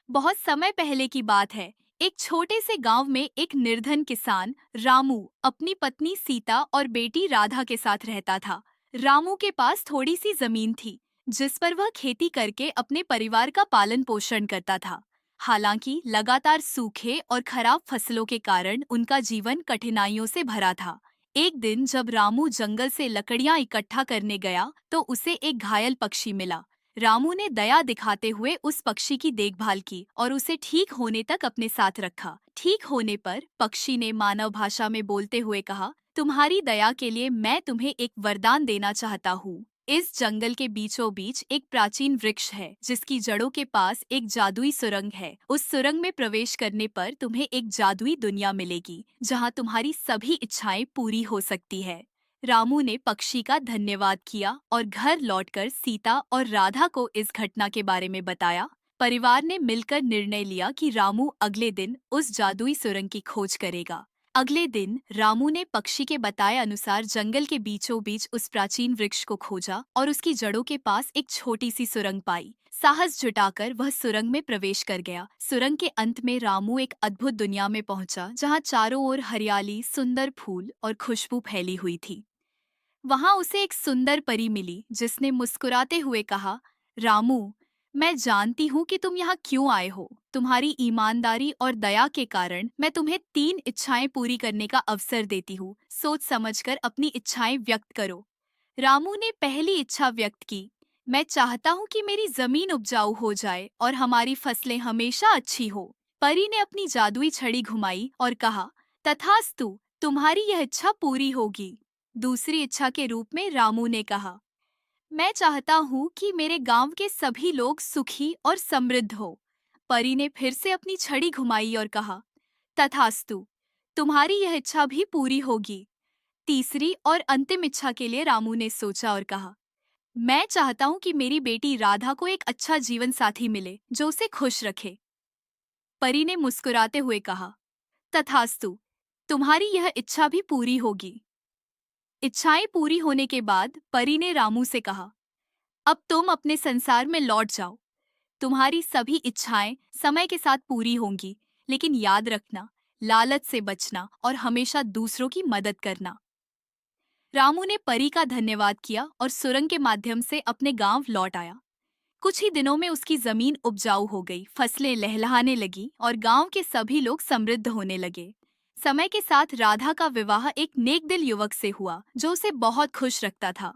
बहुत समय पहले की बात है। एक छोटे से गांव में एक निर्धन किसान रामू अपनी पत्नी सीता और बेटी राधा के साथ रहता था। रामू के पास थोड़ी सी जमीन थी, जिस पर वह खेती करके अपने परिवार का पालन पोषण करता था। हालांकि लगातार सूखे और खराब फसलों के कारण उनका जीवन कठिनाइयों से भरा था। एक दिन जब रामू जंगल से लकड़ियां इकट्ठा करने गया, तो उसे एक घायल पक्षी मिला। रामू ने दया दिखाते हुए उस पक्षी की देखभाल की और उसे ठीक होने तक अपने साथ रखा। ठीक होने पर पक्षी ने मानव भाषा में बोलते हुए कहा, तुम्हारी दया के लिए मैं तुम्हें एक वरदान देना चाहता हूँ। इस जंगल के बीचों बीच एक प्राचीन वृक्ष है, जिसकी जड़ों के पास एक जादुई सुरंग है। उस सुरंग में प्रवेश करने पर तुम्हें एक जादुई दुनिया मिलेगी, जहाँ तुम्हारी सभी इच्छाएं पूरी हो सकती है। रामू ने पक्षी का धन्यवाद किया और घर लौटकर सीता और राधा को इस घटना के बारे में बताया। परिवार ने मिलकर निर्णय लिया कि रामू अगले दिन उस जादुई सुरंग की खोज करेगा। अगले दिन रामू ने पक्षी के बताए अनुसार जंगल के बीचों बीच उस प्राचीन वृक्ष को खोजा और उसकी जड़ों के पास एक छोटी सी सुरंग पाई। साहस जुटाकर वह सुरंग में प्रवेश कर गया। सुरंग के अंत में रामू एक अद्भुत दुनिया में पहुंचा, जहां चारों ओर हरियाली, सुंदर फूल और खुशबू फैली हुई थी। वहां उसे एक सुंदर परी मिली, जिसने मुस्कुराते हुए कहा, रामू, मैं जानती हूँ कि तुम यहाँ क्यों आए हो। तुम्हारी ईमानदारी और दया के कारण मैं तुम्हें 3 इच्छाएं पूरी करने का अवसर देती हूँ। सोच समझकर अपनी इच्छाएं व्यक्त करो। रामू ने पहली इच्छा व्यक्त की, मैं चाहता हूँ कि मेरी जमीन उपजाऊ हो जाए और हमारी फसलें हमेशा अच्छी हो। परी ने अपनी जादुई छड़ी घुमाई और कहा, तथास्तु, तुम्हारी यह इच्छा पूरी होगी। दूसरी इच्छा के रूप में रामू ने कहा, मैं चाहता हूँ कि मेरे गांव के सभी लोग सुखी और समृद्ध हो। परी ने फिर से अपनी छड़ी घुमाई और कहा, तथास्तु, तुम्हारी यह इच्छा भी पूरी होगी। तीसरी और अंतिम इच्छा के लिए रामू ने सोचा और कहा, मैं चाहता हूँ कि मेरी बेटी राधा को एक अच्छा जीवन साथी मिले, जो उसे खुश रखे। परी ने मुस्कुराते हुए कहा, तथास्तु, तुम्हारी यह इच्छा भी पूरी होगी। इच्छाएं पूरी होने के बाद परी ने रामू से कहा, अब तुम अपने संसार में लौट जाओ। तुम्हारी सभी इच्छाएं समय के साथ पूरी होंगी, लेकिन याद रखना, लालच से बचना और हमेशा दूसरों की मदद करना। रामू ने परी का धन्यवाद किया और सुरंग के माध्यम से अपने गांव लौट आया। कुछ ही दिनों में उसकी जमीन उपजाऊ हो गई, फसलें लहलहाने लगी और गांव के सभी लोग समृद्ध होने लगे। समय के साथ राधा का विवाह एक नेकदिल युवक से हुआ, जो उसे बहुत खुश रखता था।